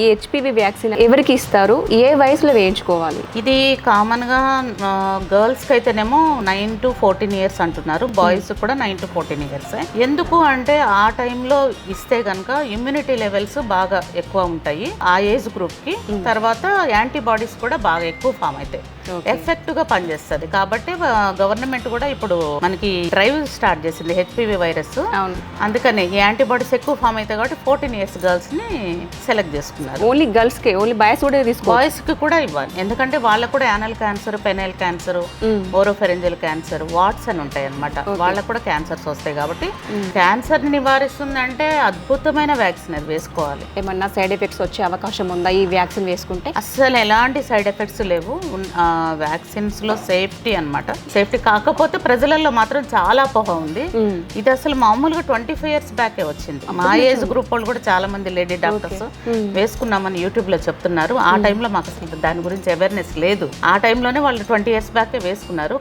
ఈ HPV vaccine ఎవరికి ఇస్తారు, ఏ వయసులో వేయించుకోవాలి? ఇది కామన్గా గర్ల్స్కి అయితేనేమో 9 to 14 years అంటున్నారు, బాయ్స్ కూడా 9 to 14 years. ఎందుకు అంటే ఆ టైంలో ఇస్తే కనుక ఇమ్యూనిటీ లెవెల్స్ బాగా ఎక్కువ ఉంటాయి ఆ ఏజ్ గ్రూప్కి. తర్వాత యాంటీబాడీస్ కూడా బాగా ఎక్కువ ఫామ్ అవుతాయి, ఎఫెక్టివ్గా పనిచేస్తుంది. కాబట్టి గవర్నమెంట్ కూడా ఇప్పుడు మనకి డ్రైవ్ స్టార్ట్ చేసింది హెచ్పివి వైరస్. అందుకని ఈ యాంటీబాడీస్ ఎక్కువ ఫామ్ అవుతాయి కాబట్టి 14 years గర్ల్స్ని సెలెక్ట్ చేసుకున్నారు. ఓన్లీ గర్ల్స్కే, ఓన్లీ బాయ్స్ కూడా తీసుకోవాలి? బాయ్స్కి కూడా ఇవ్వాలి, ఎందుకంటే వాళ్ళకు కూడా anal cancer, penile cancer, oropharyngeal cancer, warts అని ఉంటాయి అన్నమాట. వాళ్ళకు కూడా క్యాన్సర్స్ వస్తాయి కాబట్టి క్యాన్సర్ ని నివారిస్తుందంటే అద్భుతమైన వ్యాక్సిన్ అది వేసుకోవాలి. ఏమన్నా సైడ్ ఎఫెక్ట్స్ వచ్చే అవకాశం ఉందా ఈ వ్యాక్సిన్ వేసుకుంటే? అస్సలు ఎలాంటి సైడ్ ఎఫెక్ట్స్ లేవు. వ్యాక్సిన్స్ లో సేఫ్టీ అన్నమాట. సేఫ్టీ కాకపోతే ప్రజలలో మాత్రం చాలా అపోహ ఉంది. ఇది అసలు మామూలుగా 25 years బ్యాకే వచ్చింది. మా ఏజ్ గ్రూప్ వాళ్ళు కూడా చాలా మంది లేడీ డాక్టర్స్ వేసుకున్నామని యూట్యూబ్ లో చెప్తున్నారు. ఆ టైంలో మాకు అసలు దాని గురించి అవేర్నెస్ లేదు. ఆ టైంలోనే వాళ్ళు 20 years బ్యాకే వేసుకున్నారు.